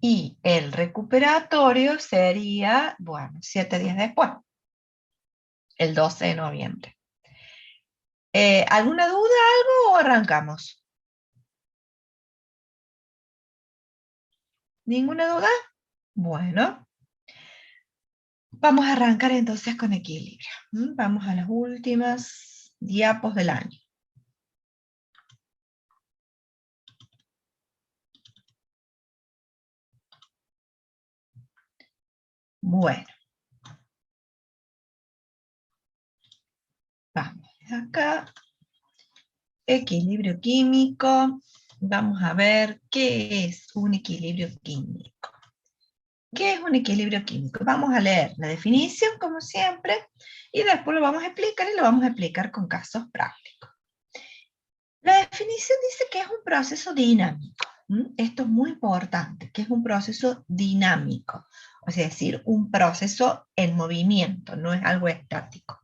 Y el recuperatorio sería, bueno, 7 días después, el 12 de noviembre. ¿Alguna duda, algo o arrancamos? ¿Ninguna duda? Bueno, vamos a arrancar entonces con equilibrio. Vamos a las últimas diapos del año. Bueno, vamos acá. Equilibrio químico. Vamos a ver qué es un equilibrio químico. ¿Qué es un equilibrio químico? Vamos a leer la definición, como siempre, y después lo vamos a explicar y lo vamos a explicar con casos prácticos. La definición dice que es un proceso dinámico. Esto es muy importante, que es un proceso dinámico, es decir, un proceso en movimiento, no es algo estático.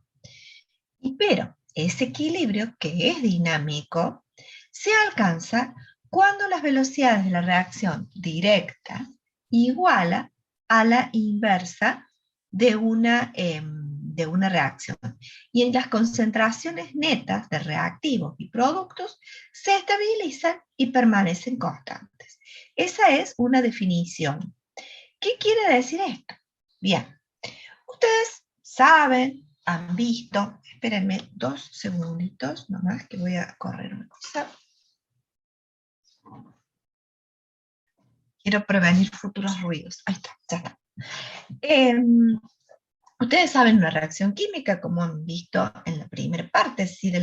Pero ese equilibrio, que es dinámico, se alcanza cuando las velocidades de la reacción directa iguala a la inversa de una reacción. Y en las concentraciones netas de reactivos y productos se estabilizan y permanecen constantes. Esa es una definición. ¿Qué quiere decir esto? Bien, ustedes saben, han visto, espérenme 2 segunditos nomás que voy a correr una cosa. Quiero prevenir futuros ruidos. Ahí está, ya está. Ustedes saben una reacción química, como han visto en la primera parte ¿sí? de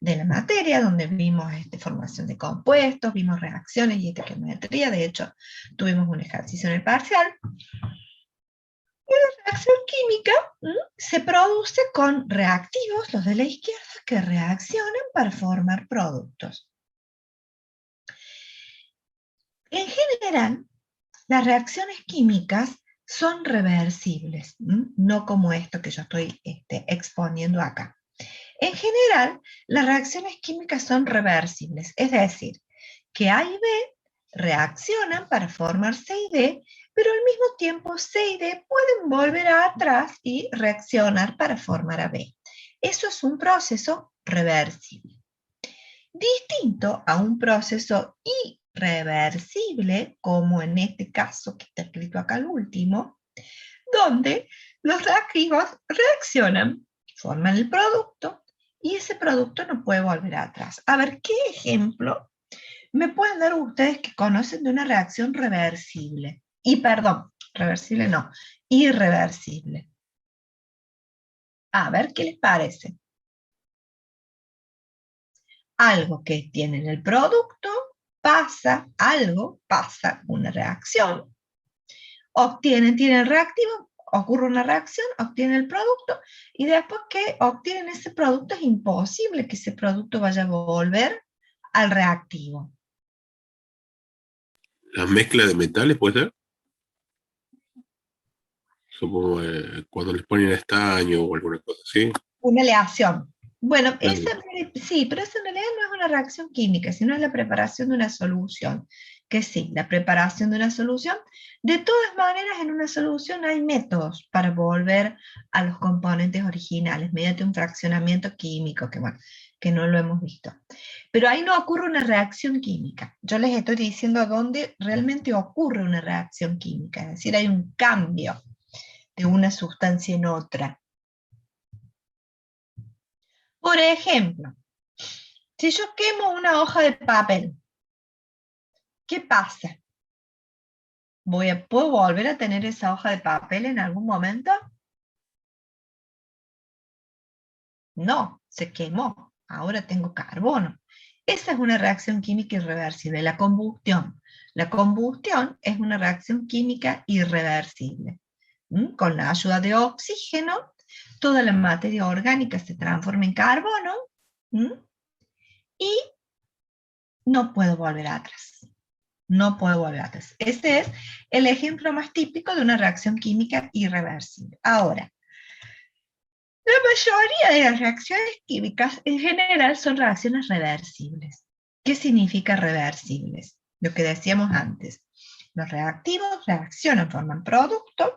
la materia, donde vimos formación de compuestos, vimos reacciones y estequiometría. De hecho, tuvimos un ejercicio en el parcial. Una reacción química se produce con reactivos, los de la izquierda, que reaccionan para formar productos. En general, las reacciones químicas son reversibles, no como esto que yo estoy exponiendo acá. En general, las reacciones químicas son reversibles, es decir, que A y B reaccionan para formar C y D, pero al mismo tiempo C y D pueden volver atrás y reaccionar para formar a B. Eso es un proceso reversible. Distinto a un proceso irreversible, como en este caso que está escrito acá al último, donde los reactivos reaccionan, forman el producto, y ese producto no puede volver atrás. A ver, ¿qué ejemplo me pueden dar ustedes que conocen de una reacción reversible? Y perdón, reversible no, irreversible. A ver, ¿qué les parece? Algo que tiene en el producto, pasa, una reacción, tiene el reactivo, ocurre una reacción, obtiene el producto, y después que obtienen ese producto es imposible que ese producto vaya a volver al reactivo. ¿La mezcla de metales puede ser? Supongo cuando les ponen estaño o alguna cosa así. Una aleación. Bueno, Claro. sí, pero esa en realidad no es una reacción química, sino es la preparación de una solución. Que sí, la preparación de una solución. De todas maneras, en una solución hay métodos para volver a los componentes originales, mediante un fraccionamiento químico, que bueno, que no lo hemos visto. Pero ahí no ocurre una reacción química. Yo les estoy diciendo dónde realmente ocurre una reacción química, es decir, hay un cambio de una sustancia en otra. Por ejemplo, si yo quemo una hoja de papel, ¿qué pasa? ¿Puedo volver a tener esa hoja de papel en algún momento? No, se quemó. Ahora tengo carbono. Esa es una reacción química irreversible, la combustión. La combustión es una reacción química irreversible. Con la ayuda de oxígeno, toda la materia orgánica se transforma en carbono y no puedo volver atrás. No puedo volver atrás. Ese es el ejemplo más típico de una reacción química irreversible. Ahora, la mayoría de las reacciones químicas en general son reacciones reversibles. ¿Qué significa reversibles? Lo que decíamos antes. Los reactivos reaccionan, forman productos,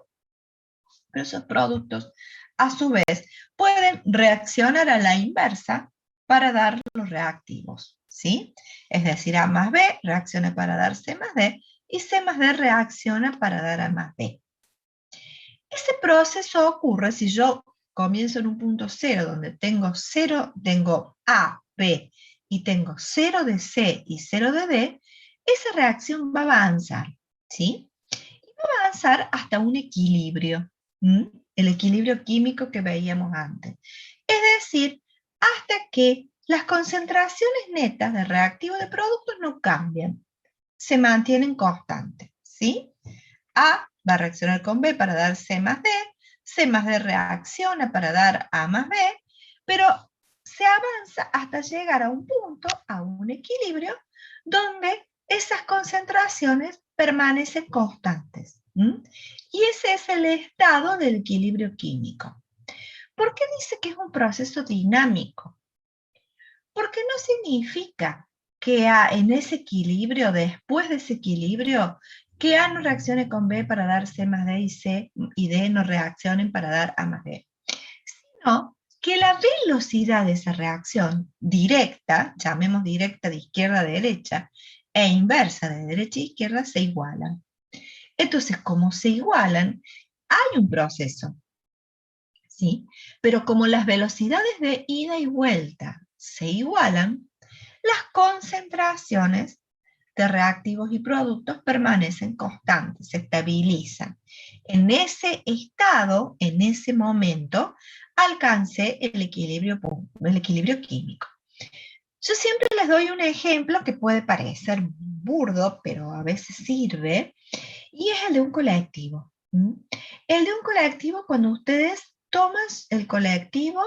pero esos productos a su vez pueden reaccionar a la inversa para dar los reactivos, ¿sí? Es decir, A más B reacciona para dar C más D y C más D reacciona para dar A más B. Ese proceso ocurre si yo comienzo en un punto cero donde tengo A, B y tengo 0 de C y 0 de D, esa reacción va a avanzar, ¿sí? Y va a avanzar hasta un equilibrio, ¿m? El equilibrio químico que veíamos antes. Es decir, hasta que las concentraciones netas de reactivos de productos no cambian, se mantienen constantes, ¿sí? A va a reaccionar con B para dar C más D reacciona para dar A más B, pero se avanza hasta llegar a un punto, a un equilibrio, donde esas concentraciones permanecen constantes. Y ese es el estado del equilibrio químico. ¿Por qué dice que es un proceso dinámico? Porque no significa que en ese equilibrio, después de ese equilibrio, que A no reaccione con B para dar C más D y C y D no reaccionen para dar A más D, sino que la velocidad de esa reacción directa, llamemos directa de izquierda a derecha, e inversa de derecha a izquierda, se igualan. Entonces, como se igualan, hay un proceso, ¿sí? Pero como las velocidades de ida y vuelta se igualan, las concentraciones de reactivos y productos permanecen constantes, se estabilizan. En ese estado, en ese momento, alcancé el equilibrio químico. Yo siempre les doy un ejemplo que puede parecer burdo, pero a veces sirve, y es el de un colectivo. El de un colectivo, cuando ustedes toman el colectivo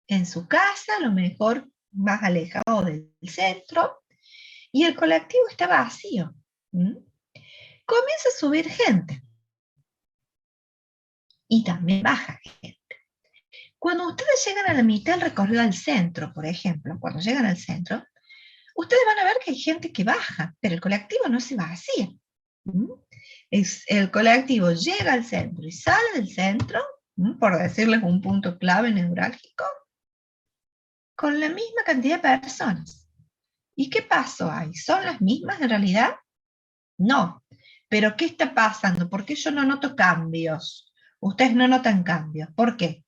en su casa, a lo mejor más alejado del centro, y el colectivo está vacío. Comienza a subir gente y también baja gente. Cuando ustedes llegan a la mitad del recorrido al centro, por ejemplo, cuando llegan al centro, ustedes van a ver que hay gente que baja, pero el colectivo no se vacía. El colectivo llega al centro y sale del centro, por decirles un punto clave neurálgico, con la misma cantidad de personas. ¿Y qué pasó ahí? ¿Son las mismas en realidad? No. ¿Pero qué está pasando? ¿Por qué yo no noto cambios? Ustedes no notan cambios. ¿Por qué?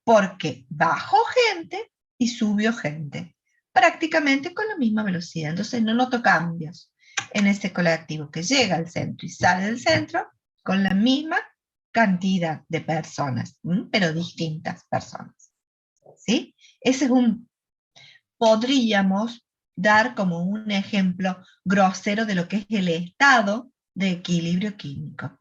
Porque bajó gente y subió gente, prácticamente con la misma velocidad. Entonces no noto cambios en ese colectivo que llega al centro y sale del centro con la misma cantidad de personas, pero distintas personas. ¿Sí? Ese es podríamos dar como un ejemplo grosero de lo que es el estado de equilibrio químico,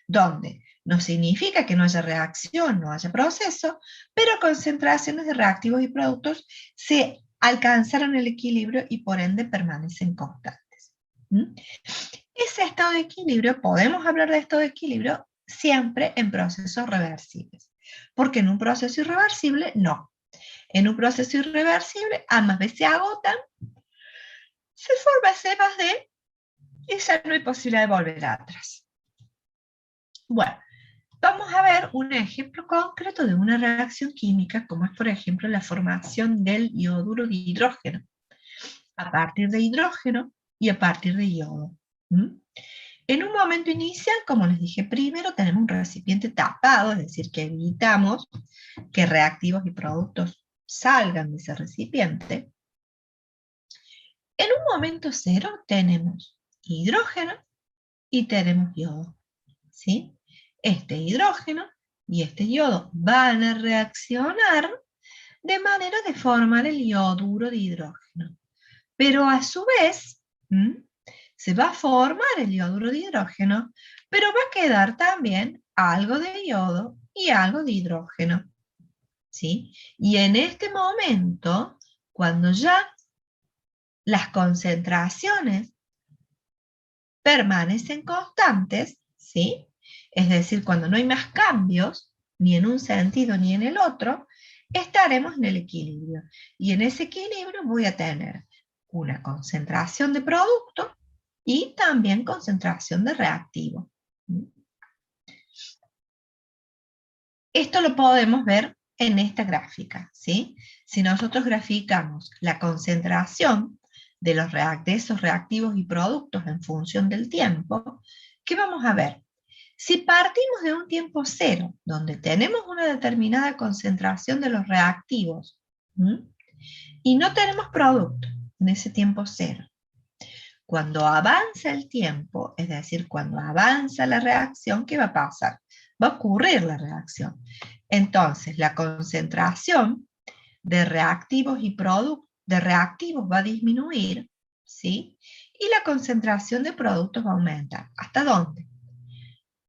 donde no significa que no haya reacción, no haya proceso, pero concentraciones de reactivos y productos se alcanzaron el equilibrio y por ende permanecen constantes. Ese estado de equilibrio, podemos hablar de estado de equilibrio siempre en procesos reversibles, porque en un proceso irreversible no. En un proceso irreversible, ambas veces se agotan, se forma C más D y ya no hay posibilidad de volver atrás. Bueno, vamos a ver un ejemplo concreto de una reacción química, como es por ejemplo la formación del ioduro de hidrógeno, a partir de hidrógeno y a partir de yodo. En un momento inicial, como les dije primero, tenemos un recipiente tapado, es decir, que evitamos que reactivos y productos salgan de ese recipiente. En un momento cero tenemos hidrógeno y tenemos yodo, ¿sí? Este hidrógeno y este yodo van a reaccionar de manera de formar el ioduro de hidrógeno. Pero a su vez, se va a formar el ioduro de hidrógeno, pero va a quedar también algo de yodo y algo de hidrógeno, ¿sí? Y en este momento, cuando ya las concentraciones permanecen constantes, ¿sí? Es decir, cuando no hay más cambios, ni en un sentido ni en el otro, estaremos en el equilibrio. Y en ese equilibrio voy a tener una concentración de producto y también concentración de reactivo. Esto lo podemos ver en esta gráfica, ¿sí? Si nosotros graficamos la concentración de esos reactivos y productos en función del tiempo, ¿qué vamos a ver? Si partimos de un tiempo cero, donde tenemos una determinada concentración de los reactivos, ¿m? y no tenemos producto en ese tiempo cero, cuando avanza el tiempo, es decir, cuando avanza la reacción, ¿qué va a pasar? Va a ocurrir la reacción. Entonces, la concentración de reactivos y productos de reactivos va a disminuir, ¿sí? Y la concentración de productos va a aumentar. ¿Hasta dónde?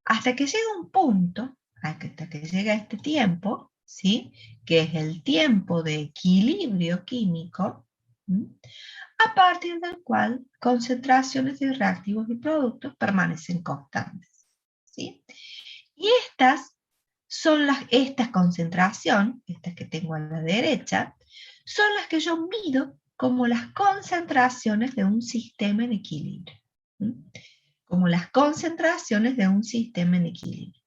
Hasta que llega un punto, hasta que llega este tiempo, ¿sí? Que es el tiempo de equilibrio químico, ¿sí? A partir del cual concentraciones de reactivos y productos permanecen constantes, ¿sí? Y esta concentración, estas que tengo a la derecha, son las que yo mido como las concentraciones de un sistema en equilibrio. ¿Sí? Como las concentraciones de un sistema en equilibrio.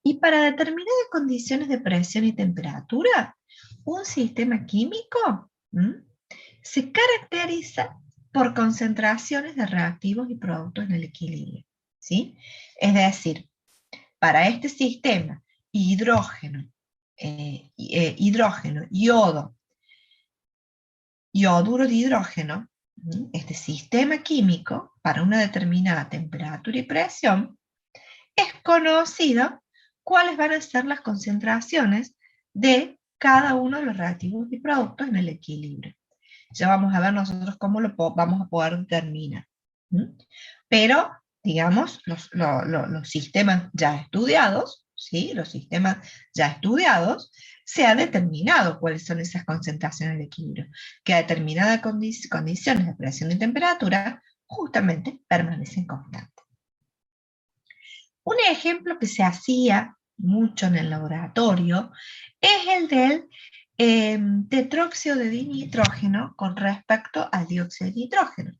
Y para determinadas condiciones de presión y temperatura, un sistema químico se caracteriza por concentraciones de reactivos y productos en el equilibrio, ¿sí? Es decir, para este sistema, hidrógeno, yodo, yoduro de hidrógeno, este sistema químico, para una determinada temperatura y presión, es conocido cuáles van a ser las concentraciones de cada uno de los reactivos y productos en el equilibrio. Ya vamos a ver nosotros cómo lo vamos a poder determinar. Pero, digamos, los sistemas ya estudiados, ¿sí? Los sistemas ya estudiados, se ha determinado cuáles son esas concentraciones de equilibrio, que a determinadas condiciones de presión y temperatura justamente permanecen constantes. Un ejemplo que se hacía mucho en el laboratorio es el del tetróxido de dinitrógeno con respecto al dióxido de nitrógeno.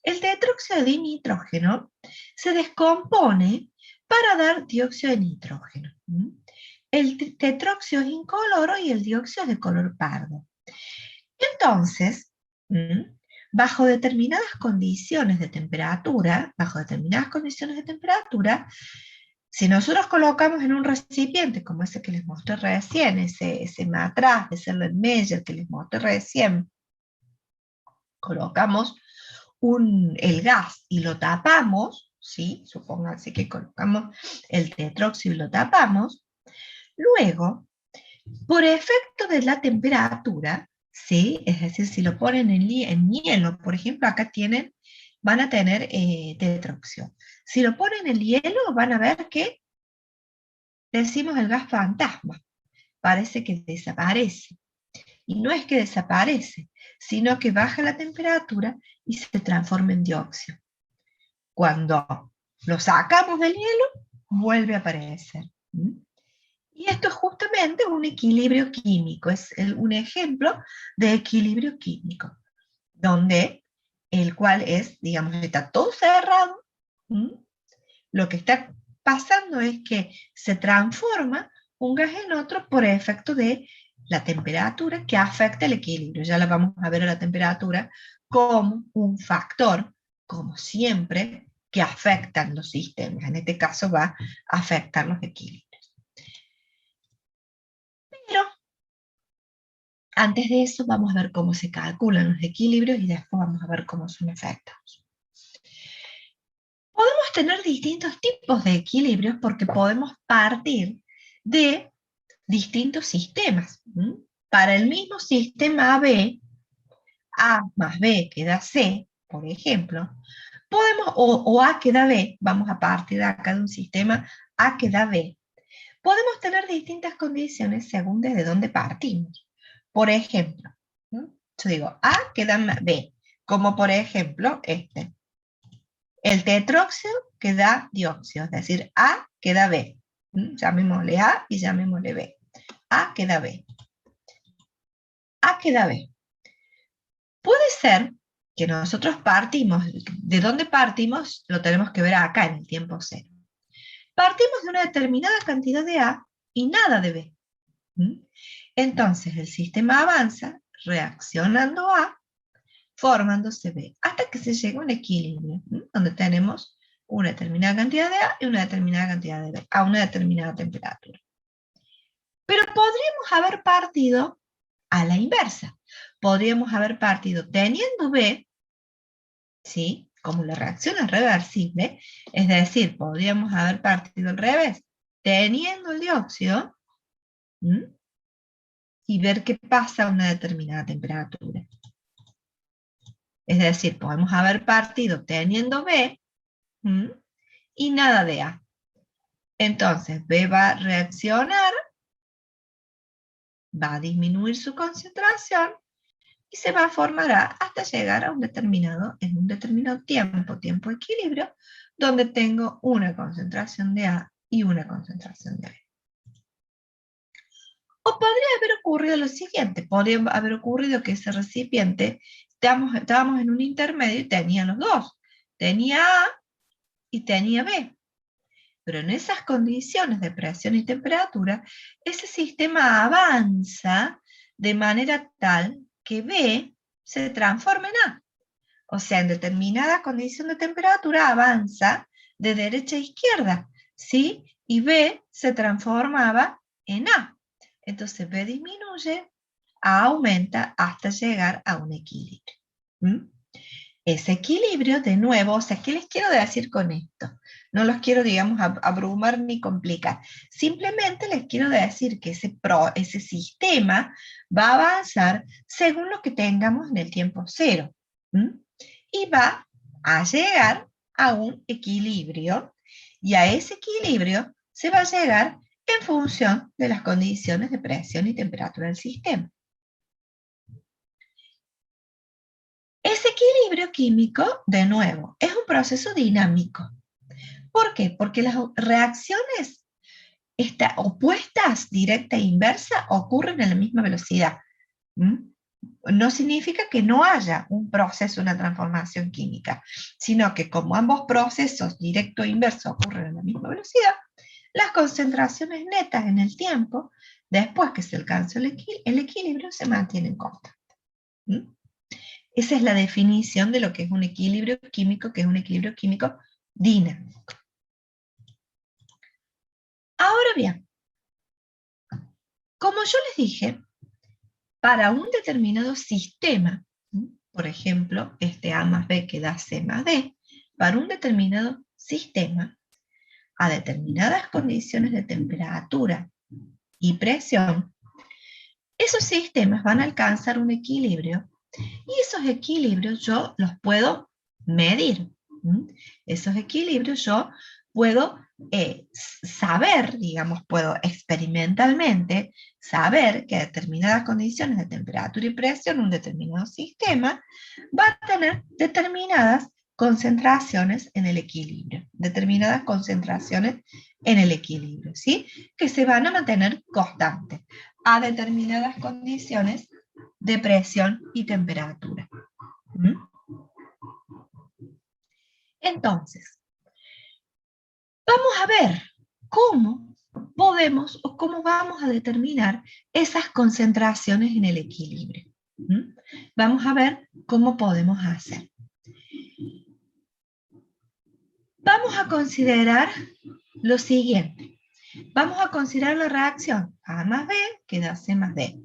El tetróxido de dinitrógeno se descompone para dar dióxido de nitrógeno. El tetróxido es incoloro y el dióxido es de color pardo. Entonces, bajo determinadas condiciones de temperatura, si nosotros colocamos en un recipiente, como ese que les mostré recién, ese matraz de Serlin-Meyer que les mostré recién, colocamos el gas y lo tapamos, ¿sí? Supónganse que colocamos el tetróxido y lo tapamos, luego, por efecto de la temperatura, ¿sí? Es decir, si lo ponen en hielo, por ejemplo, acá van a tener tetróxido. Si lo ponen en hielo, van a ver que decimos el gas fantasma, parece que desaparece. Y no es que desaparece, sino que baja la temperatura y se transforma en dióxido. Cuando lo sacamos del hielo, vuelve a aparecer. Y esto es justamente un equilibrio químico, es un ejemplo de equilibrio químico, donde el cual es, digamos, está todo cerrado. Lo que está pasando es que se transforma un gas en otro por efecto de la temperatura que afecta el equilibrio. Ya la vamos a ver a la temperatura como un factor, como siempre, que afectan los sistemas. En este caso va a afectar los equilibrios. Pero antes de eso vamos a ver cómo se calculan los equilibrios y después vamos a ver cómo son afectados. Podemos tener distintos tipos de equilibrios porque podemos partir de distintos sistemas. Para el mismo sistema AB, A más B que da C, por ejemplo, podemos, o A que da B, vamos a partir de acá de un sistema A que da B, podemos tener distintas condiciones según desde dónde partimos. Por ejemplo, yo digo A que da B, como por ejemplo el tetróxido que da dióxido, es decir, A que da B. Llamémosle A y llamémosle B. A que da B. A que da B. Puede ser que nosotros partimos, ¿de dónde partimos? Lo tenemos que ver acá en el tiempo cero. Partimos de una determinada cantidad de A y nada de B. ¿Mm? Entonces el sistema avanza reaccionando A, formándose B, hasta que se llega a un equilibrio, donde tenemos una determinada cantidad de A y una determinada cantidad de B, a una determinada temperatura. Pero podríamos haber partido a la inversa. Podríamos haber partido teniendo B, ¿sí? Como la reacción es reversible, es decir, podríamos haber partido al revés, teniendo el dióxido, ¿m? Y ver qué pasa a una determinada temperatura. Es decir, podemos haber partido teniendo B, ¿m? Y nada de A. Entonces, B va a reaccionar, va a disminuir su concentración y se va a formar A hasta llegar a en un determinado tiempo de equilibrio, donde tengo una concentración de A y una concentración de B. O podría haber ocurrido lo siguiente, podría haber ocurrido que ese recipiente, estábamos en un intermedio y tenía los dos, tenía A y tenía B. Pero en esas condiciones de presión y temperatura, ese sistema avanza de manera tal que B se transforma en A. O sea, en determinada condición de temperatura avanza de derecha a izquierda, ¿sí? Y B se transformaba en A. Entonces B disminuye, A aumenta hasta llegar a un equilibrio. ¿Mm? Ese equilibrio, de nuevo, o sea, ¿qué les quiero decir con esto? No los quiero, digamos, abrumar ni complicar. Simplemente les quiero decir que ese sistema va a avanzar según lo que tengamos en el tiempo cero. ¿Mm? Y va a llegar a un equilibrio, y a ese equilibrio se va a llegar en función de las condiciones de presión y temperatura del sistema. Ese equilibrio químico, de nuevo, es un proceso dinámico. ¿Por qué? Porque las reacciones opuestas, directa e inversa, ocurren a la misma velocidad. ¿Mm? No significa que no haya un proceso, una transformación química, sino que como ambos procesos, directo e inverso, ocurren a la misma velocidad, las concentraciones netas en el tiempo, después que se alcanza el equilibrio, se mantienen constantes. ¿Mm? Esa es la definición de lo que es un equilibrio químico, que es un equilibrio químico dinámico. Ahora bien, como yo les dije, para un determinado sistema, por ejemplo, este A más B que da C más D, para un determinado sistema, a determinadas condiciones de temperatura y presión, esos sistemas van a alcanzar un equilibrio y esos equilibrios yo los puedo medir. Esos equilibrios yo puedo saber, digamos, puedo experimentalmente saber que a determinadas condiciones de temperatura y presión un determinado sistema va a tener determinadas concentraciones en el equilibrio, determinadas concentraciones en el equilibrio, ¿sí? Que se van a mantener constantes a determinadas condiciones de presión y temperatura. Entonces, vamos a ver cómo podemos o cómo vamos a determinar esas concentraciones en el equilibrio. Vamos a ver cómo podemos hacer. Vamos a considerar lo siguiente. Vamos a considerar la reacción A más B que da C más D.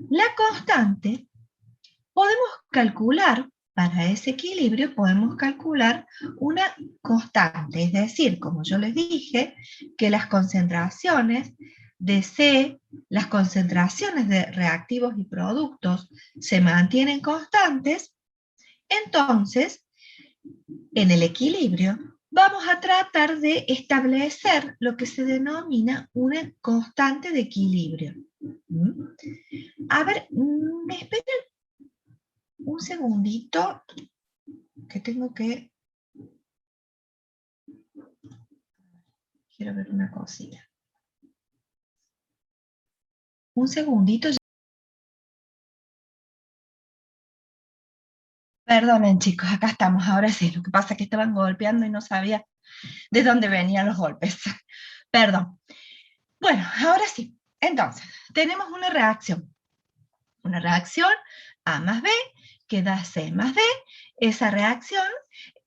La constante podemos calcular, para ese equilibrio podemos calcular una constante, es decir, como yo les dije, que las concentraciones de C, las concentraciones de reactivos y productos se mantienen constantes, entonces, en el equilibrio, vamos a tratar de establecer lo que se denomina una constante de equilibrio. A ver, ¿me esperan un segundito? Que tengo que... Quiero ver una cosita. Un segundito. Perdonen, chicos, acá estamos, ahora sí. Lo que pasa es que estaban golpeando y no sabía de dónde venían los golpes. Perdón. Bueno, ahora sí. Entonces, tenemos una reacción. Una reacción A más B que da C más D. Esa reacción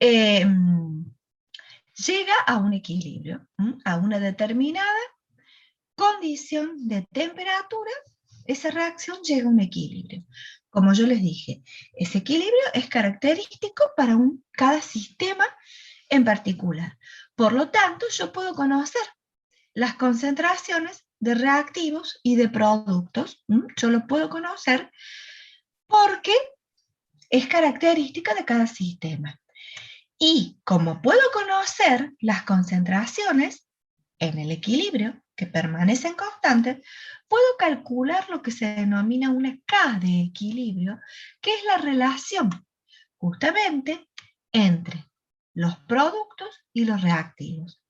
eh, llega a un equilibrio, a una determinada condición de temperatura. Esa reacción llega a un equilibrio. Como yo les dije, ese equilibrio es característico para cada sistema en particular. Por lo tanto, yo puedo conocer las concentraciones de reactivos y de productos. Yo lo puedo conocer porque es característica de cada sistema. Y como puedo conocer las concentraciones en el equilibrio, que permanecen constantes, puedo calcular lo que se denomina una K de equilibrio, que es la relación justamente entre los productos y los reactivos.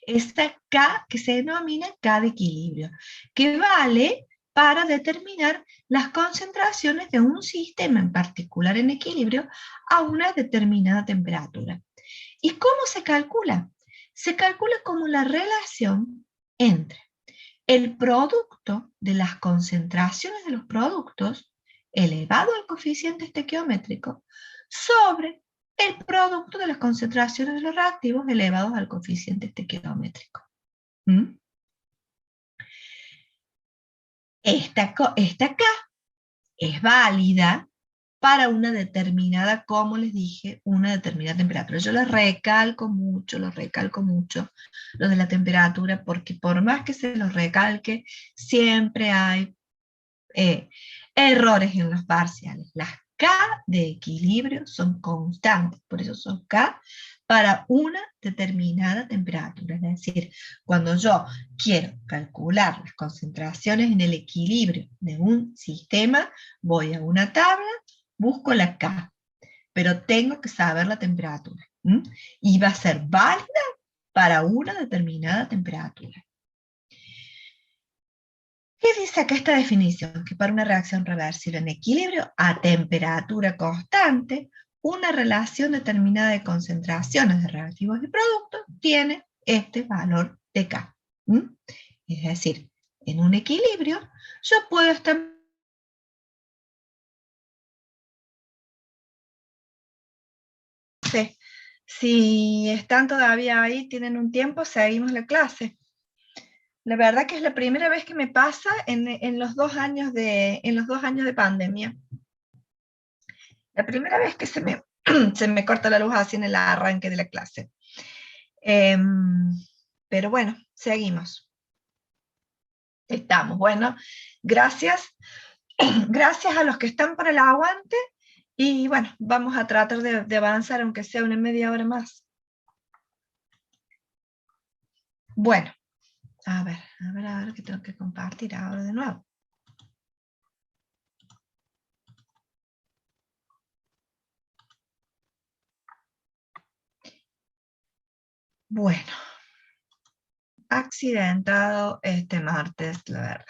Esta K que se denomina K de equilibrio, que vale para determinar las concentraciones de un sistema en particular en equilibrio a una determinada temperatura. ¿Y cómo se calcula? Se calcula como la relación entre el producto de las concentraciones de los productos elevado al coeficiente estequiométrico sobre el producto de las concentraciones de los reactivos elevados al coeficiente estequiométrico. Esta K es válida para una determinada, como les dije, una determinada temperatura. Yo lo recalco mucho, lo de la temperatura, porque por más que se lo recalque, siempre hay errores en los parciales. Las K de equilibrio son constantes, por eso son K para una determinada temperatura. Es decir, cuando yo quiero calcular las concentraciones en el equilibrio de un sistema, voy a una tabla, busco la K, pero tengo que saber la temperatura. Y va a ser válida para una determinada temperatura. ¿Qué dice acá esta definición? Que para una reacción reversible en equilibrio a temperatura constante, una relación determinada de concentraciones de reactivos y productos tiene este valor de K. Es decir, en un equilibrio yo puedo estar... Si están todavía ahí, tienen un tiempo, seguimos la clase. La verdad que es la primera vez que me pasa en los 2 años de pandemia. La primera vez que se me corta la luz así en el arranque de la clase. Pero bueno, seguimos. Estamos. Bueno, gracias. Gracias a los que están por el aguante. Y bueno, vamos a tratar de avanzar, aunque sea una media hora más. Bueno, a ver, que tengo que compartir ahora de nuevo. Bueno, accidentado este martes, la verdad.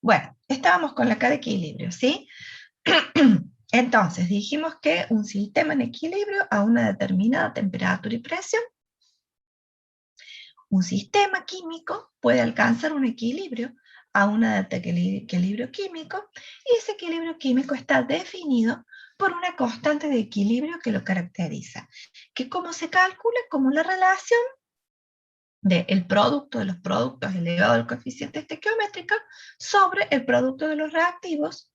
Bueno, estábamos con la K de equilibrio, ¿sí? Entonces, dijimos que un sistema en equilibrio a una determinada temperatura y presión, un sistema químico puede alcanzar un equilibrio a un equilibrio químico, y ese equilibrio químico está definido por una constante de equilibrio que lo caracteriza, que como se calcula como la relación del producto de los productos elevado al coeficiente estequiométrico sobre el producto de los reactivos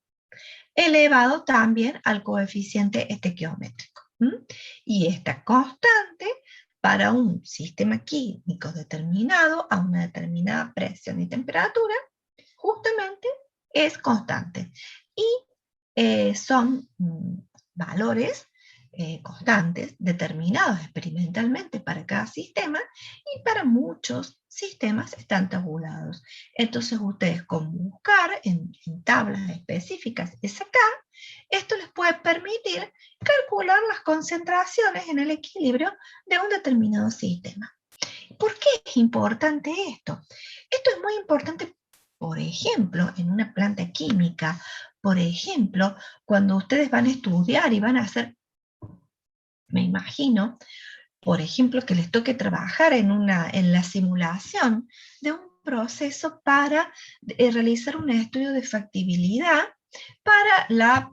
elevado también al coeficiente estequiométrico. Y esta constante para un sistema químico determinado a una determinada presión y temperatura justamente es constante. Y son valores constantes determinados experimentalmente para cada sistema, y para muchos sistemas están tabulados. Entonces ustedes, con buscar en tablas específicas esa K, esto les puede permitir calcular las concentraciones en el equilibrio de un determinado sistema. ¿Por qué es importante esto? Esto es muy importante, por ejemplo, en una planta química, Por ejemplo, cuando ustedes van a estudiar y van a hacer, me imagino, por ejemplo, que les toque trabajar en la simulación de un proceso para realizar un estudio de factibilidad para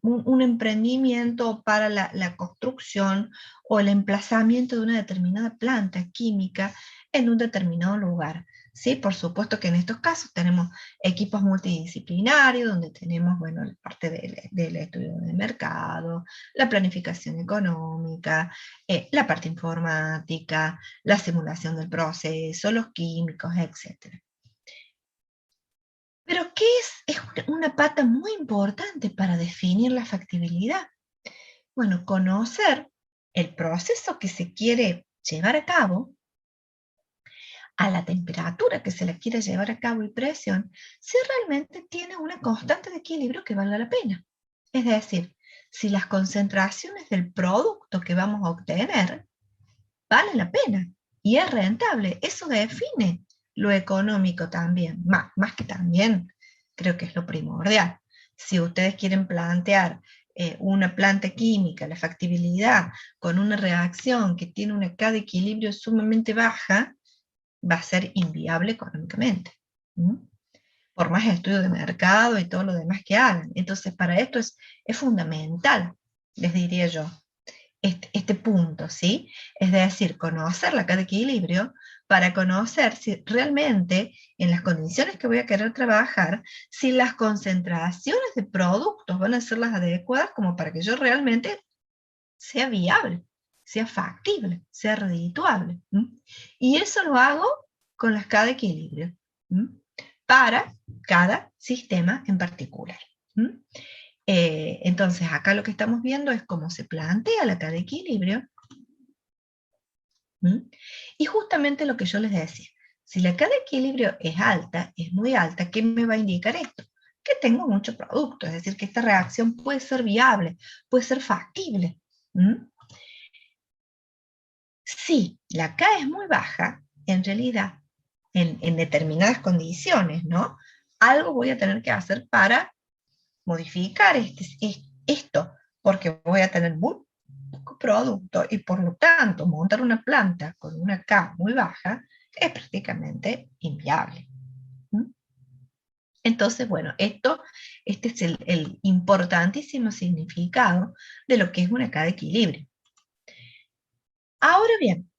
un emprendimiento, para la construcción o el emplazamiento de una determinada planta química en un determinado lugar. ¿Sí? Por supuesto que en estos casos tenemos equipos multidisciplinarios, donde tenemos, bueno, la parte del estudio de mercado, la planificación económica, la parte informática, la simulación del proceso, los químicos, etc. Pero ¿qué es una pata muy importante para definir la factibilidad? Bueno, conocer el proceso que se quiere llevar a cabo, a la temperatura que se la quiere llevar a cabo y presión, si realmente tiene una constante de equilibrio que valga la pena. Es decir, si las concentraciones del producto que vamos a obtener valen la pena y es rentable. Eso define lo económico también, más que también creo que es lo primordial. Si ustedes quieren plantear una planta química, la factibilidad con una reacción que tiene una K de equilibrio sumamente baja, va a ser inviable económicamente. ¿Mm? Por más estudio de mercado y todo lo demás que hagan. Entonces, para esto es fundamental, les diría yo, este punto, ¿sí? Es decir, conocer la K de equilibrio para conocer si realmente en las condiciones que voy a querer trabajar, si las concentraciones de productos van a ser las adecuadas como para que yo realmente sea viable, sea factible, sea redituable. ¿M? Y eso lo hago con las K de equilibrio, ¿m? Para cada sistema en particular. ¿M? Entonces, acá lo que estamos viendo es cómo se plantea la K de equilibrio. ¿Mm? Y justamente lo que yo les decía, si la K de equilibrio es alta, es muy alta, ¿qué me va a indicar esto? Que tengo mucho producto, es decir, que esta reacción puede ser viable, puede ser factible. ¿Mm? Si la K es muy baja, en realidad, en determinadas condiciones, ¿no? Algo voy a tener que hacer para modificar esto, porque voy a tener muy poco producto y por lo tanto montar una planta con una K muy baja es prácticamente inviable. ¿Mm? Entonces, bueno, este es el importantísimo significado de lo que es una K de equilibrio. Ahora bien,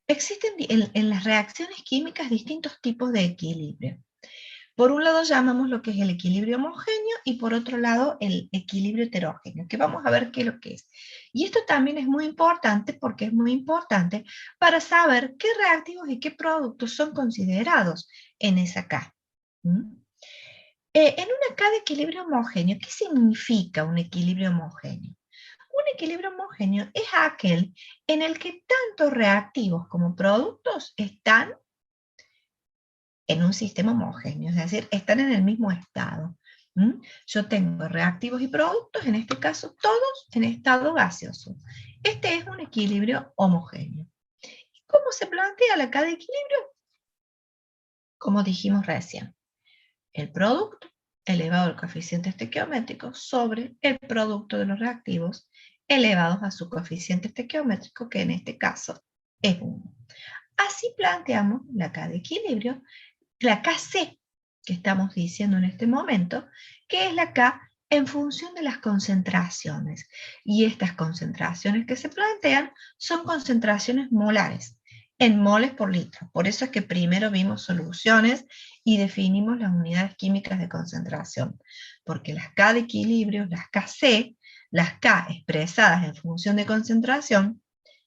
existen en las reacciones químicas distintos tipos de equilibrio. Por un lado llamamos lo que es el equilibrio homogéneo y por otro lado el equilibrio heterogéneo, que vamos a ver qué es lo que es. Y esto también es muy importante porque es muy importante para saber qué reactivos y qué productos son considerados en esa K. ¿Mm? En una K de equilibrio homogéneo, ¿qué significa un equilibrio homogéneo? Un equilibrio homogéneo es aquel en el que tanto reactivos como productos están en un sistema homogéneo, es decir, están en el mismo estado. ¿Mm? Yo tengo reactivos y productos, en este caso todos en estado gaseoso. Este es un equilibrio homogéneo. ¿Cómo se plantea la K de equilibrio? Como dijimos recién, el producto elevado al coeficiente estequiométrico sobre el producto de los reactivos elevados a su coeficiente estequiométrico, que en este caso es 1. Así planteamos la K de equilibrio, la KC que estamos diciendo en este momento, que es la K en función de las concentraciones. Y estas concentraciones que se plantean son concentraciones molares, en moles por litro. Por eso es que primero vimos soluciones y definimos las unidades químicas de concentración. Porque las K de equilibrio, las KC, las K expresadas en función de concentración,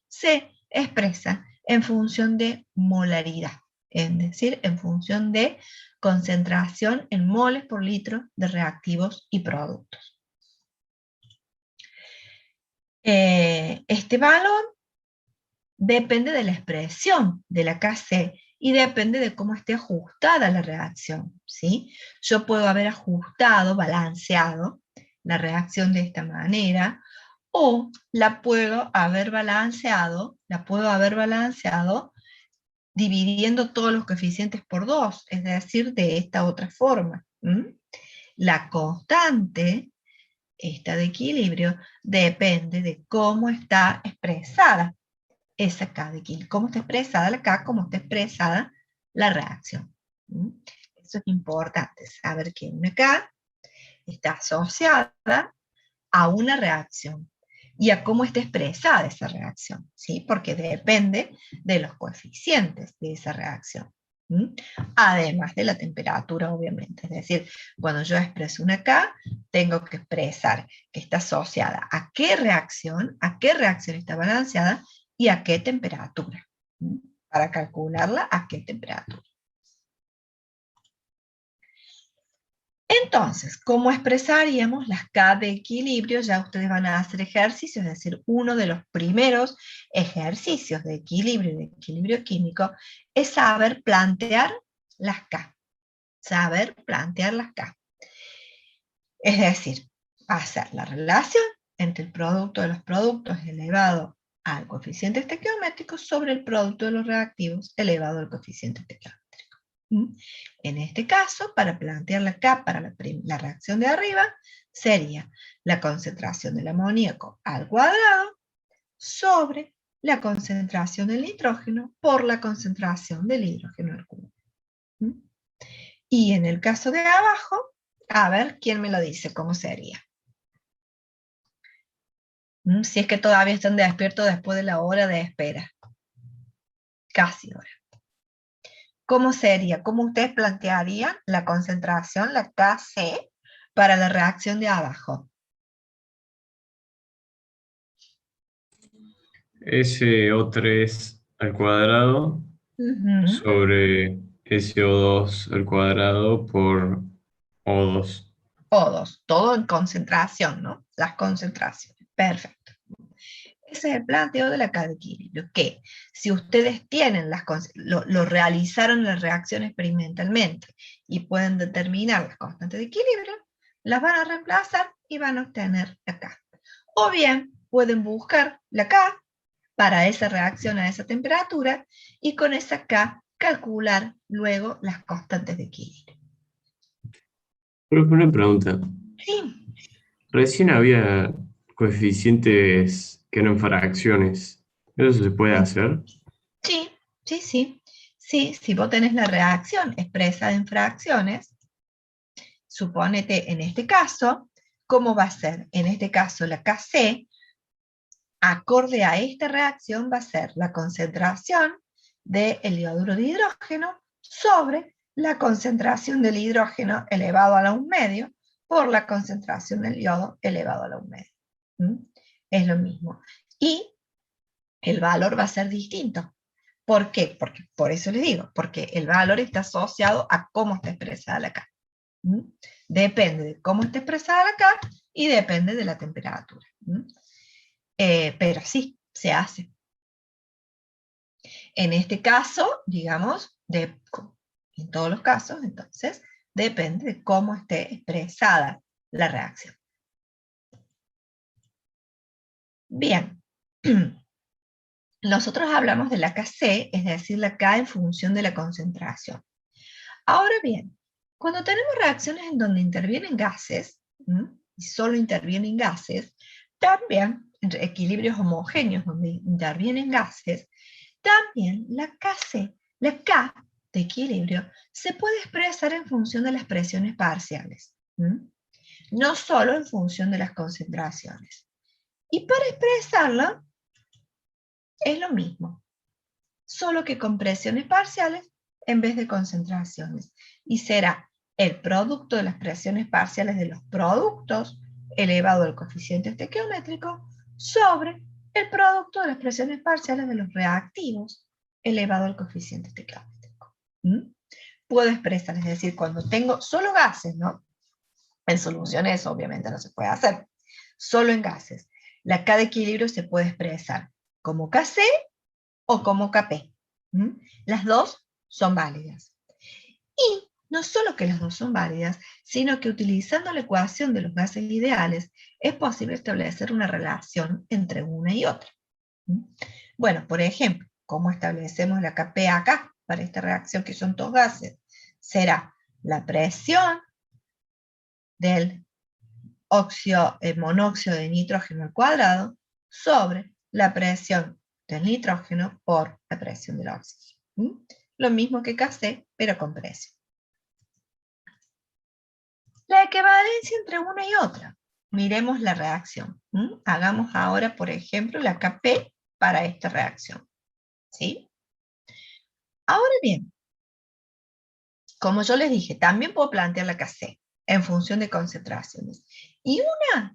se expresan en función de molaridad, es decir, en función de concentración en moles por litro de reactivos y productos. Este valor depende de la expresión de la KC y depende de cómo esté ajustada la reacción, ¿sí? Yo puedo haber ajustado, balanceado la reacción de esta manera, o la puedo haber balanceado dividiendo todos los coeficientes por 2, es decir, de esta otra forma. ¿Mm? La constante, esta de equilibrio, depende de cómo está expresada esa K de equilibrio, cómo está expresada la K, cómo está expresada la reacción. ¿Mm? Eso es importante, saber que una K está asociada a una reacción y a cómo está expresada esa reacción, ¿sí? Porque depende de los coeficientes de esa reacción. ¿Mm? Además de la temperatura, obviamente. Es decir, cuando yo expreso una K, tengo que expresar que está asociada a qué reacción está balanceada y a qué temperatura. ¿Mm? Para calcularla, a qué temperatura. Entonces, ¿cómo expresaríamos las K de equilibrio? Ya ustedes van a hacer ejercicios, es decir, uno de los primeros ejercicios de equilibrio y de equilibrio químico es saber plantear las K. Saber plantear las K. Es decir, hacer la relación entre el producto de los productos elevado al coeficiente estequiométrico sobre el producto de los reactivos elevado al coeficiente estequiométrico. En este caso, para plantear la K para la reacción de arriba, sería la concentración del amoníaco al cuadrado sobre la concentración del nitrógeno por la concentración del hidrógeno al cubo. Y en el caso de abajo, a ver, ¿quién me lo dice? ¿Cómo sería? Si es que todavía están despiertos después de la hora de espera. Casi hora. ¿Cómo sería? ¿Cómo ustedes plantearían la concentración, la Kc, para la reacción de abajo? SO3 al cuadrado sobre SO2 al cuadrado por O2. Todos, todo en concentración, ¿no? Las concentraciones. Perfecto. Ese es el planteo de la K de equilibrio, que si ustedes tienen lo realizaron la reacción experimentalmente y pueden determinar las constantes de equilibrio, las van a reemplazar y van a obtener la K. O bien pueden buscar la K para esa reacción a esa temperatura y con esa K calcular luego las constantes de equilibrio. Pero una pregunta. Sí. Recién había coeficientes que eran fracciones. ¿Eso se puede hacer? Sí, sí, sí. Sí, si vos tenés la reacción expresada en fracciones, suponete en este caso, ¿cómo va a ser? En este caso la Kc, acorde a esta reacción, va a ser la concentración del ioduro de hidrógeno sobre la concentración del hidrógeno elevado a la 1/2 por la concentración del yodo elevado a la 1/2. Es lo mismo. Y el valor va a ser distinto. ¿Por qué? Porque, por eso les digo, porque el valor está asociado a cómo está expresada la K. Depende de cómo está expresada la K y depende de la temperatura. Pero sí, se hace. En este caso, digamos, en todos los casos, entonces, depende de cómo esté expresada la reacción. Bien. Nosotros hablamos de la Kc, es decir, la K en función de la concentración. Ahora bien, cuando tenemos reacciones en donde intervienen gases, y solo intervienen gases, también en equilibrios homogéneos donde intervienen gases, también la Kc, la K de equilibrio, se puede expresar en función de las presiones parciales, no solo en función de las concentraciones. Y para expresarla es lo mismo, solo que con presiones parciales en vez de concentraciones. Y será el producto de las presiones parciales de los productos elevado al coeficiente estequiométrico sobre el producto de las presiones parciales de los reactivos elevado al coeficiente estequiométrico. Puedo expresar, es decir, cuando tengo solo gases, ¿no? En soluciones obviamente no se puede hacer, solo en gases. La K de equilibrio se puede expresar como Kc o como Kp. Las dos son válidas. Y no solo que las dos son válidas, sino que utilizando la ecuación de los gases ideales es posible establecer una relación entre una y otra. Bueno, por ejemplo, ¿cómo establecemos la Kp acá para esta reacción que son dos gases? Será la presión del monóxido de nitrógeno al cuadrado sobre la presión del nitrógeno por la presión del oxígeno. ¿Mm? Lo mismo que Kc, pero con presión. La equivalencia entre una y otra. Miremos la reacción. ¿Mm? Hagamos ahora, por ejemplo, la Kp para esta reacción. ¿Sí? Ahora bien, como yo les dije, también puedo plantear la Kc en función de concentraciones. Y una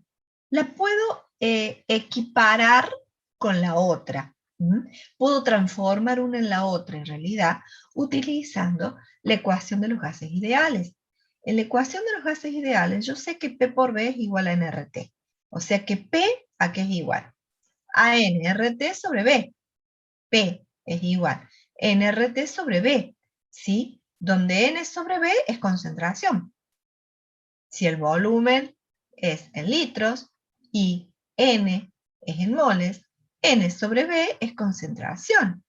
la puedo equiparar con la otra. ¿Mm? Puedo transformar una en la otra, en realidad, utilizando la ecuación de los gases ideales. En la ecuación de los gases ideales, yo sé que P por B es igual a nRT. O sea que P, ¿a qué es igual? A nRT sobre B. P es igual a nRT sobre B, ¿sí? Donde N sobre B es concentración. Si el volumen es en litros y N es en moles, N sobre B es concentración,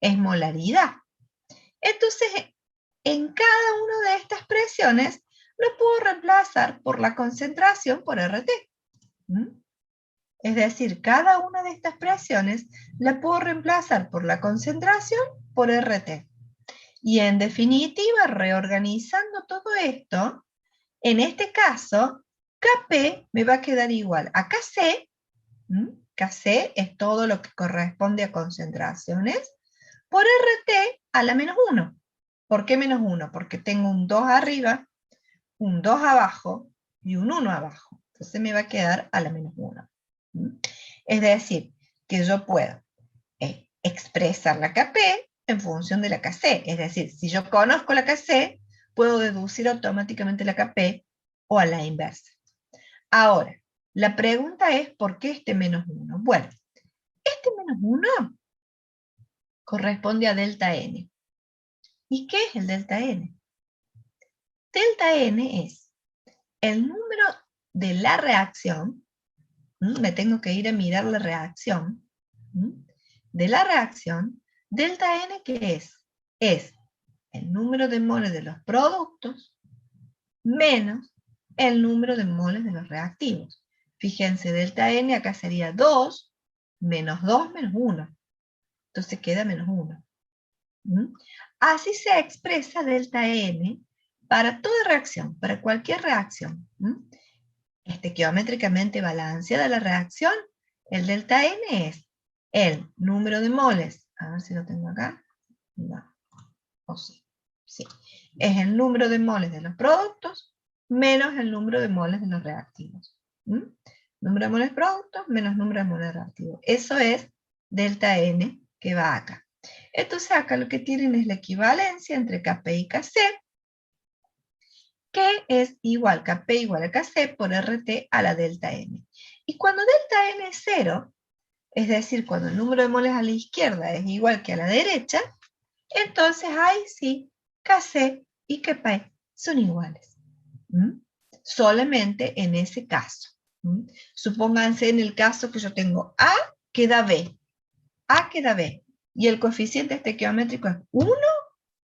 es molaridad. Entonces, en cada una de estas presiones lo puedo reemplazar por la concentración por RT. ¿Mm? Es decir, cada una de estas presiones la puedo reemplazar por la concentración por RT. Y en definitiva, reorganizando todo esto, en este caso, Kp me va a quedar igual a Kc. Kc es todo lo que corresponde a concentraciones, por RT a la menos 1. ¿Por qué menos 1? Porque tengo un 2 arriba, un 2 abajo y un 1 abajo. Entonces me va a quedar a la menos 1. Es decir, que yo puedo expresar la Kp en función de la Kc. Es decir, si yo conozco la Kc, puedo deducir automáticamente la Kp o a la inversa. Ahora, la pregunta es, ¿por qué este menos 1? Bueno, este menos 1 corresponde a delta N. ¿Y qué es el delta N? Delta N es el número de la reacción. Me tengo que ir a mirar la reacción. De la reacción, delta N, ¿qué es? Es el número de moles de los productos menos el número de moles de los reactivos. Fíjense, delta N acá sería 2 menos 2 menos 1. Entonces queda menos 1. Así se expresa delta N para toda reacción, para cualquier reacción. Estequiométricamente balanceada la reacción, el delta N es el número de moles. A ver si lo tengo acá. No. O sí. Sí. Es el número de moles de los productos menos el número de moles de los reactivos. Número de moles de productos menos número de moles de reactivos. Eso es delta N que va acá. Entonces acá lo que tienen es la equivalencia entre Kp y Kc, que es igual Kp igual a Kc por RT a la delta N. Y cuando delta N es 0, es decir, cuando el número de moles a la izquierda es igual que a la derecha, entonces ahí sí, Kc y Kp son iguales. Solamente en ese caso. Supónganse en el caso que yo tengo A queda B. A queda B. Y el coeficiente estequiométrico es 1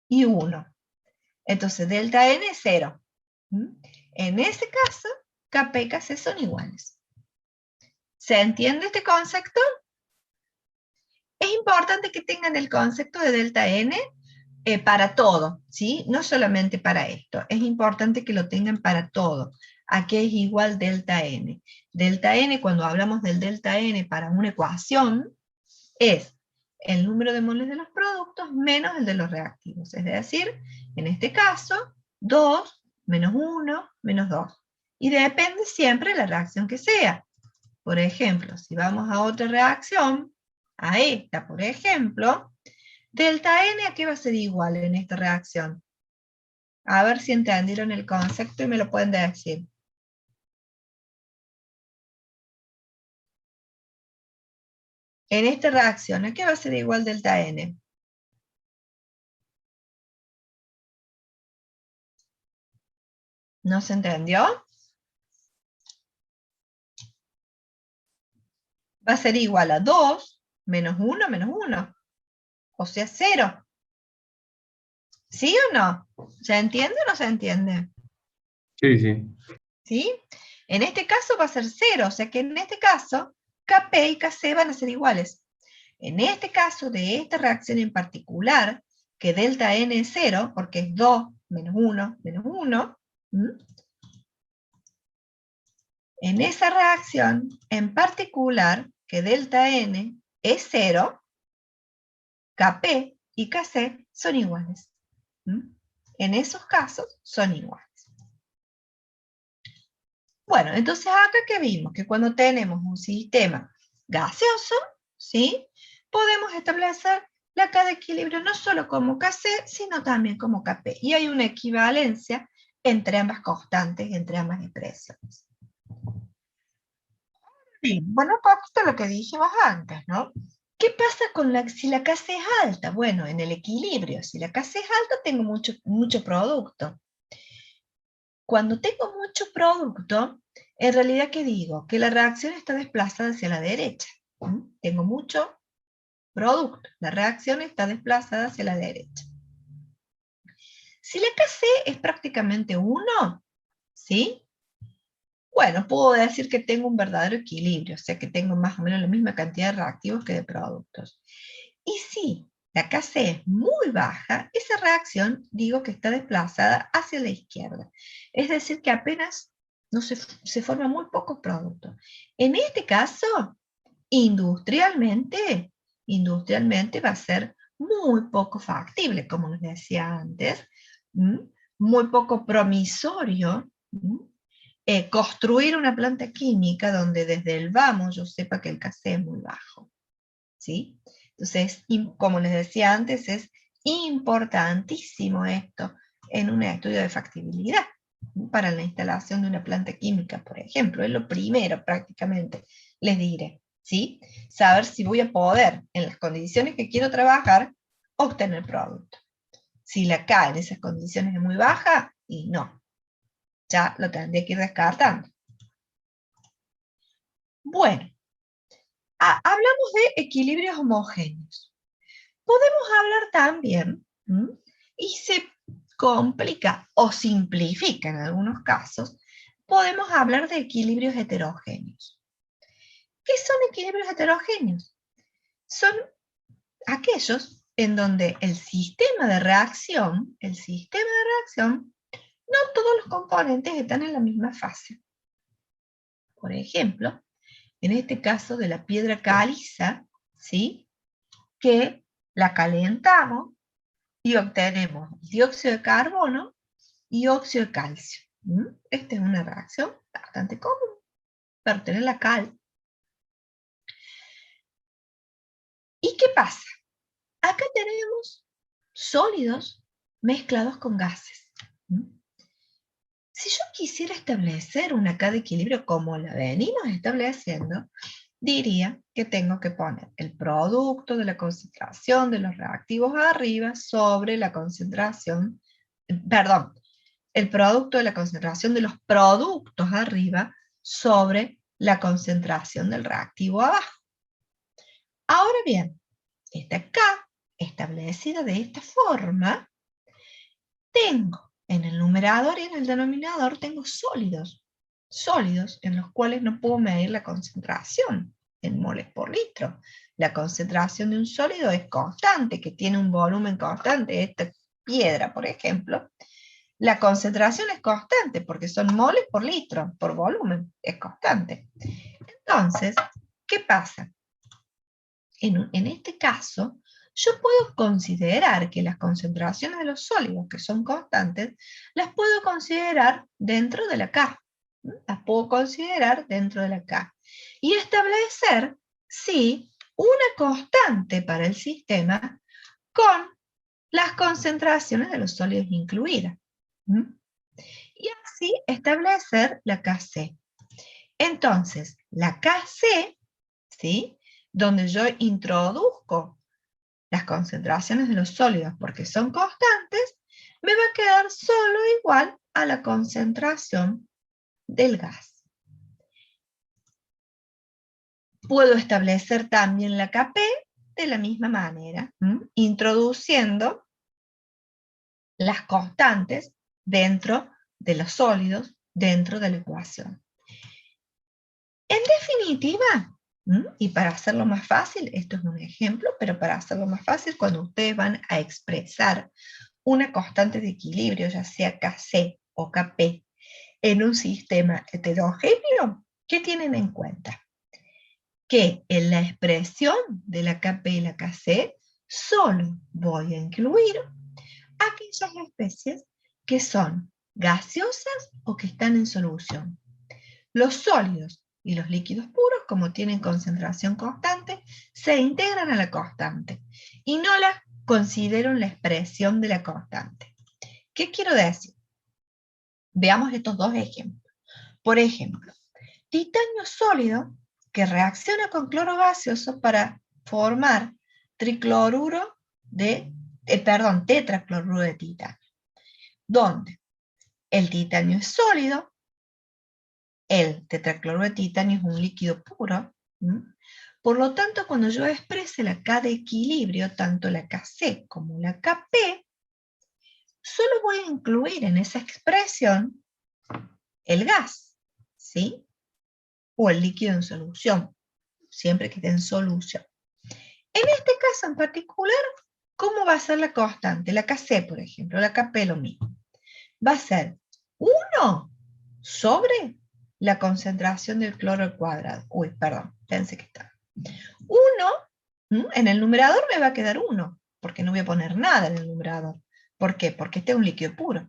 y 1. Entonces delta N es 0. En ese caso, Kp y Kc son iguales. ¿Se entiende este concepto? Es importante que tengan el concepto de delta N para todo, ¿sí? No solamente para esto. Es importante que lo tengan para todo. ¿A qué es igual delta N? Delta N, cuando hablamos del delta N para una ecuación, es el número de moles de los productos menos el de los reactivos. Es decir, en este caso, 2 menos 1 menos 2. Y depende siempre de la reacción que sea. Por ejemplo, si vamos a otra reacción, a esta, por ejemplo, delta N, ¿a qué va a ser igual en esta reacción? A ver si entendieron el concepto y me lo pueden decir. En esta reacción, ¿a qué va a ser igual delta N? ¿No se entendió? Va a ser igual a 2 menos 1 menos 1. O sea, 0. ¿Sí o no? ¿Se entiende o no se entiende? Sí, sí. ¿Sí? En este caso va a ser 0, o sea que en este caso Kp y Kc van a ser iguales. En este caso de esta reacción en particular, que delta N es 0, porque es 2 menos 1 menos 1, en esa reacción en particular, que delta N es 0, Kp y Kc son iguales. En esos casos son iguales. Bueno, entonces acá que vimos que cuando tenemos un sistema gaseoso, ¿sí? Podemos establecer la K de equilibrio no solo como Kc, sino también como Kp. Y hay una equivalencia entre ambas constantes, entre ambas expresiones. Sí, bueno, un poquito lo que dijimos antes, ¿no? ¿Qué pasa si la Kc es alta? Bueno, en el equilibrio, si la Kc es alta, tengo mucho producto. Cuando tengo mucho producto, en realidad, ¿qué digo? Que la reacción está desplazada hacia la derecha. Tengo mucho producto. La reacción está desplazada hacia la derecha. Si la Kc es prácticamente 1, ¿sí? Bueno, puedo decir que tengo un verdadero equilibrio, o sea que tengo más o menos la misma cantidad de reactivos que de productos. Y si la Kc es muy baja, esa reacción digo que está desplazada hacia la izquierda. Es decir, que apenas se forma muy pocos productos. En este caso, industrialmente va a ser muy poco factible, como les decía antes, muy poco promisorio, construir una planta química donde desde el vamos yo sepa que el Kc es muy bajo. ¿Sí? Entonces, como les decía antes, es importantísimo esto en un estudio de factibilidad para la instalación de una planta química, por ejemplo. Es lo primero prácticamente, les diré. ¿Sí? Saber si voy a poder, en las condiciones que quiero trabajar, obtener producto. Si la K en esas condiciones es muy baja, y no, ya lo tendría que ir descartando. Bueno, hablamos de equilibrios homogéneos. Podemos hablar también, y se complica o simplifica en algunos casos, podemos hablar de equilibrios heterogéneos. ¿Qué son equilibrios heterogéneos? Son aquellos en donde el sistema de reacción, no todos los componentes están en la misma fase. Por ejemplo, en este caso de la piedra caliza, ¿sí? Que la calentamos y obtenemos dióxido de carbono y óxido de calcio. Esta es una reacción bastante común para obtener la cal. ¿Y qué pasa? Acá tenemos sólidos mezclados con gases. Si yo quisiera establecer una K de equilibrio como la venimos estableciendo, diría que tengo que poner el producto de la concentración de los reactivos arriba sobre la concentración, perdón, el producto de la concentración de los productos arriba sobre la concentración del reactivo abajo. Ahora bien, esta K, establecida de esta forma, tengo en el numerador y en el denominador tengo sólidos en los cuales no puedo medir la concentración en moles por litro. La concentración de un sólido es constante, que tiene un volumen constante. Esta piedra, por ejemplo, la concentración es constante porque son moles por litro, por volumen, es constante. Entonces, ¿qué pasa? En este caso, yo puedo considerar que las concentraciones de los sólidos, que son constantes, las puedo considerar dentro de la K. Las puedo considerar dentro de la K. Y establecer, sí, una constante para el sistema con las concentraciones de los sólidos incluidas. Y así establecer la Kc. Entonces, la Kc, ¿sí? Donde yo introduzco las concentraciones de los sólidos porque son constantes, me va a quedar solo igual a la concentración del gas. Puedo establecer también la Kp de la misma manera, introduciendo las constantes dentro de los sólidos dentro de la ecuación. En definitiva, y para hacerlo más fácil, esto es un ejemplo, pero para hacerlo más fácil, cuando ustedes van a expresar una constante de equilibrio, ya sea Kc o Kp, en un sistema heterogéneo, ¿qué tienen en cuenta? Que en la expresión de la Kp y la Kc solo voy a incluir aquellas especies que son gaseosas o que están en solución. Los sólidos y los líquidos puros, como tienen concentración constante, se integran a la constante y no la considero en la expresión de la constante. ¿Qué quiero decir? Veamos estos dos ejemplos. Por ejemplo, titanio sólido que reacciona con cloro gaseoso para formar tetracloruro de titanio, donde el titanio es sólido, el tetracloruro de titanio es un líquido puro. Por lo tanto, cuando yo exprese la K de equilibrio, tanto la Kc como la Kp, solo voy a incluir en esa expresión el gas, ¿sí? O el líquido en solución, siempre que esté en solución. En este caso en particular, ¿cómo va a ser la constante? La Kc, por ejemplo, la Kp lo mismo. Va a ser 1 sobre la concentración del cloro al cuadrado. Uy, perdón, pensé que estaba. 1, en el numerador me va a quedar 1, porque no voy a poner nada en el numerador. ¿Por qué? Porque este es un líquido puro.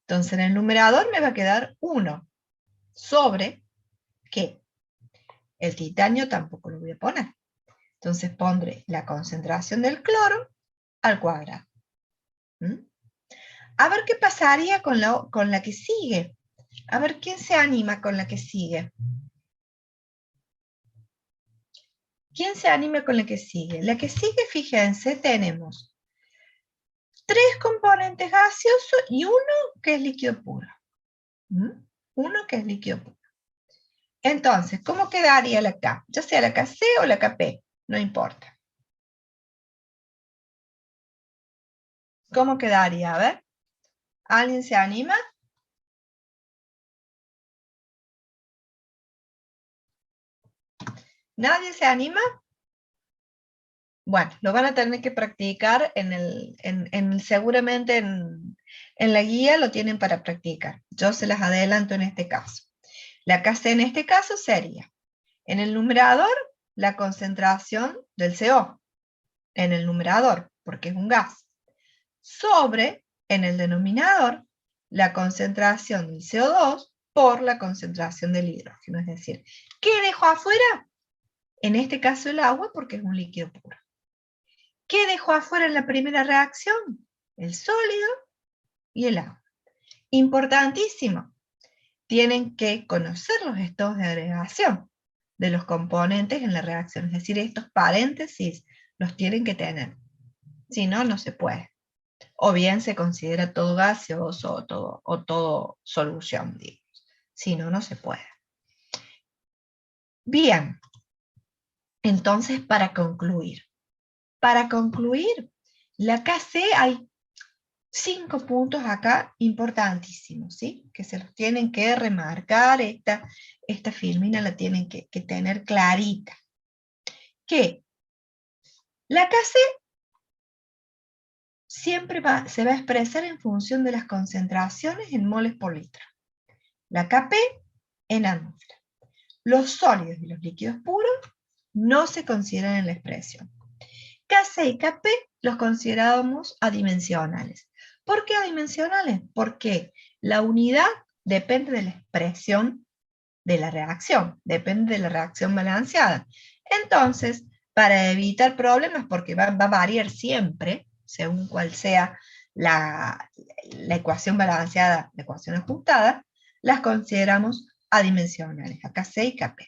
Entonces en el numerador me va a quedar 1 sobre, ¿qué? El titanio tampoco lo voy a poner. Entonces pondré la concentración del cloro al cuadrado. A ver qué pasaría con la que sigue. A ver quién se anima con la que sigue. ¿Quién se anima con la que sigue? La que sigue, fíjense, tenemos 3 componentes gaseosos y uno que es líquido puro. Uno que es líquido puro. Entonces, ¿cómo quedaría la K? Ya sea la Kc o la Kp, no importa. ¿Cómo quedaría? A ver, ¿alguien se anima? ¿Nadie se anima? Bueno, lo van a tener que practicar seguramente en la guía lo tienen para practicar. Yo se las adelanto en este caso. La Kc en este caso sería, en el numerador, la concentración del CO, en el numerador, porque es un gas, sobre, en el denominador, la concentración del CO2 por la concentración del hidrógeno. Es decir, ¿qué dejo afuera? En este caso el agua, porque es un líquido puro. ¿Qué dejó afuera en la primera reacción? El sólido y el agua. Importantísimo. Tienen que conocer los estados de agregación de los componentes en la reacción. Es decir, estos paréntesis los tienen que tener. Si no, no se puede. O bien se considera todo gaseoso o todo solución, digamos. Si no, no se puede. Bien. Entonces, para concluir, la Kc hay 5 puntos acá importantísimos, ¿sí? Que se los tienen que remarcar, esta filmina la tienen que tener clarita. Que la Kc siempre se va a expresar en función de las concentraciones en moles por litro. La Kp en atmósfera. Los sólidos y los líquidos puros no se consideran en la expresión. Kc y Kp los consideramos adimensionales. ¿Por qué adimensionales? Porque la unidad depende de la expresión de la reacción, depende de la reacción balanceada. Entonces, para evitar problemas, porque va a variar siempre, según cuál sea la ecuación balanceada, la ecuación ajustada, las consideramos adimensionales, a Kc y Kp.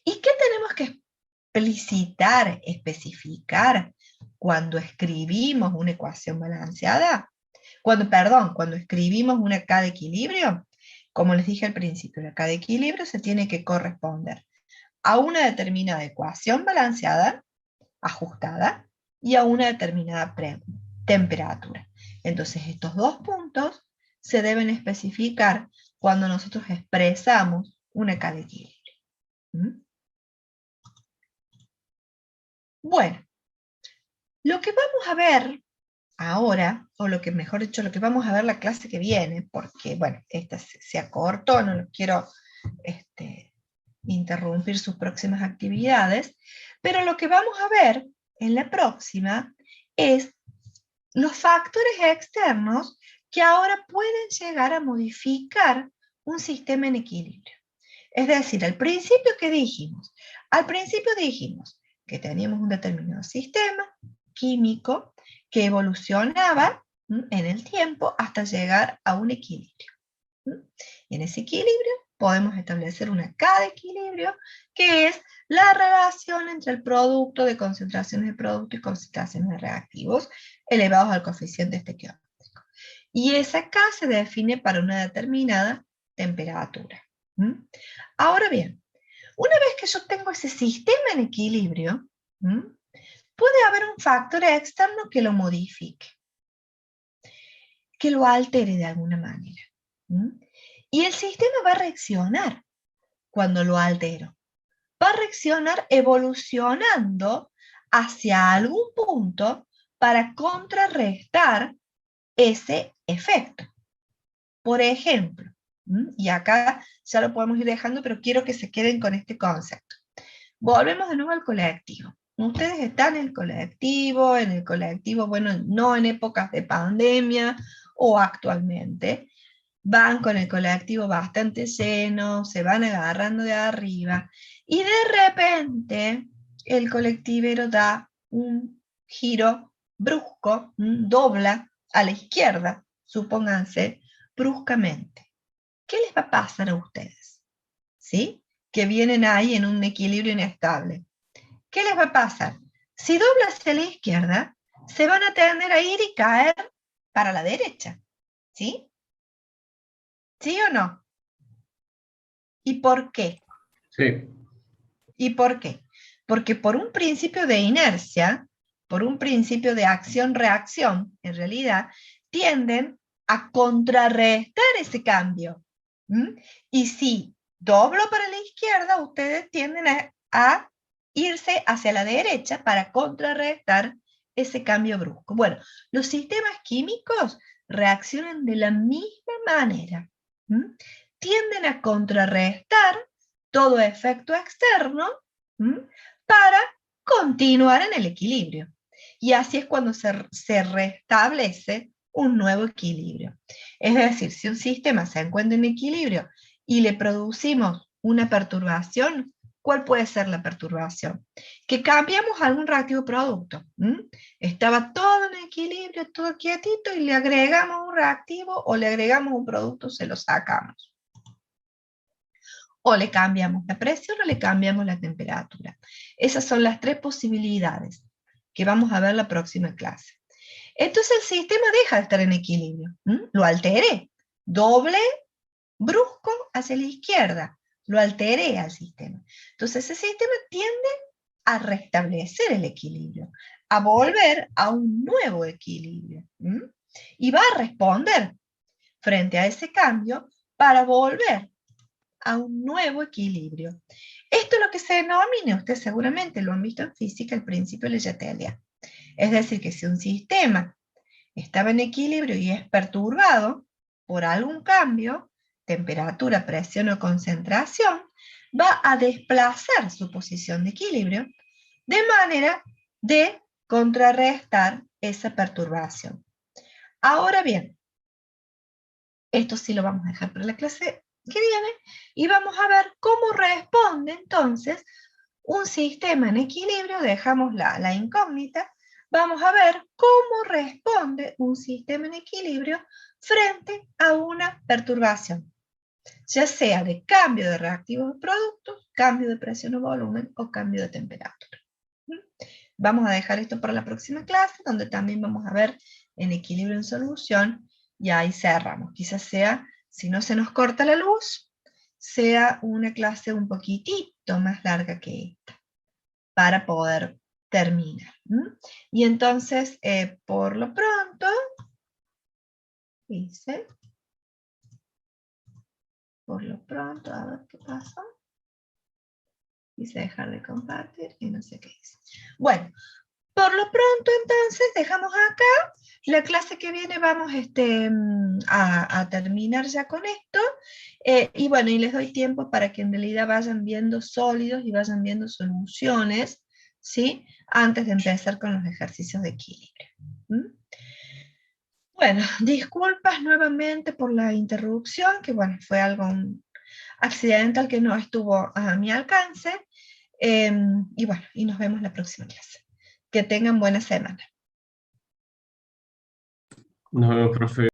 ¿Y qué tenemos que explicitar, especificar cuando escribimos una ecuación balanceada? Cuando escribimos una K de equilibrio, como les dije al principio, la K de equilibrio se tiene que corresponder a una determinada ecuación balanceada, ajustada, y a una determinada temperatura. Entonces estos dos puntos se deben especificar cuando nosotros expresamos una escala de equilibrio. ¿Mm? Bueno, lo que vamos a ver ahora, o lo que mejor dicho, lo que vamos a ver la clase que viene, porque bueno, esta se acortó, no lo quiero interrumpir sus próximas actividades, pero lo que vamos a ver en la próxima es los factores externos que ahora pueden llegar a modificar un sistema en equilibrio. Es decir, al principio dijimos que teníamos un determinado sistema químico que evolucionaba en el tiempo hasta llegar a un equilibrio. Y en ese equilibrio podemos establecer una K de equilibrio, que es la relación entre el producto de concentraciones de producto y concentraciones de reactivos elevados al coeficiente estequiométrico. Y esa K se define para una determinada temperatura. Ahora bien, una vez que yo tengo ese sistema en equilibrio, puede haber un factor externo que lo modifique, que lo altere de alguna manera. Y el sistema va a reaccionar cuando lo altero. Va a reaccionar evolucionando hacia algún punto para contrarrestar ese efecto. Por ejemplo, y acá ya lo podemos ir dejando, pero quiero que se queden con este concepto. Volvemos de nuevo al colectivo. Ustedes están en el colectivo, bueno, no en épocas de pandemia o actualmente, van con el colectivo bastante lleno, se van agarrando de arriba, y de repente el colectivero da un giro brusco, dobla a la izquierda, supónganse, bruscamente. ¿Qué les va a pasar a ustedes? ¿Sí? Que vienen ahí en un equilibrio inestable. ¿Qué les va a pasar? Si dobla hacia la izquierda, se van a tender a ir y caer para la derecha. ¿Sí? ¿Sí o no? ¿Y por qué? Sí. ¿Y por qué? Porque por un principio de inercia, por un principio de acción-reacción, en realidad, tienden a contrarrestar ese cambio. Y si doblo para la izquierda, ustedes tienden a irse hacia la derecha para contrarrestar ese cambio brusco. Bueno, los sistemas químicos reaccionan de la misma manera. Tienden a contrarrestar todo efecto externo para continuar en el equilibrio. Y así es cuando se restablece un nuevo equilibrio. Es decir, si un sistema se encuentra en equilibrio y le producimos una perturbación, ¿cuál puede ser la perturbación? Que cambiamos algún reactivo producto. Estaba todo en equilibrio, todo quietito, y le agregamos un reactivo o le agregamos un producto, se lo sacamos. O le cambiamos la presión o le cambiamos la temperatura. Esas son las tres posibilidades que vamos a ver la próxima clase. Entonces el sistema deja de estar en equilibrio. Lo alteré. Doble, brusco hacia la izquierda. Lo alteré al sistema. Entonces ese sistema tiende a restablecer el equilibrio, a volver a un nuevo equilibrio. Y va a responder frente a ese cambio para volver a un nuevo equilibrio. Esto es lo que se denomina, ustedes seguramente lo han visto en física, el principio de Letelier. Es decir, que si un sistema estaba en equilibrio y es perturbado por algún cambio, temperatura, presión o concentración, va a desplazar su posición de equilibrio de manera de contrarrestar esa perturbación. Ahora bien, esto sí lo vamos a dejar para la clase que viene, y vamos a ver cómo responde entonces un sistema en equilibrio. Dejamos la incógnita. Vamos a ver cómo responde un sistema en equilibrio frente a una perturbación, ya sea de cambio de reactivos de productos, cambio de presión o volumen o cambio de temperatura. Vamos a dejar esto para la próxima clase, donde también vamos a ver en equilibrio en solución, y ahí cerramos. Quizás sea, si no se nos corta la luz, sea una clase un poquitito más larga que esta, para poder terminar. Y entonces, por lo pronto, dice... Por lo pronto, a ver qué pasa. Dice dejar de compartir y no sé qué dice. Bueno, por lo pronto entonces dejamos acá. La clase que viene vamos a terminar ya con esto. Y bueno, y les doy tiempo para que en realidad vayan viendo sólidos y vayan viendo soluciones, ¿sí? Antes de empezar con los ejercicios de equilibrio. ¿Mm? Bueno, disculpas nuevamente por la interrupción, que bueno, fue algo accidental que no estuvo a mi alcance. Y bueno, y nos vemos la próxima clase. Que tengan buena semana. Nos vemos, profe.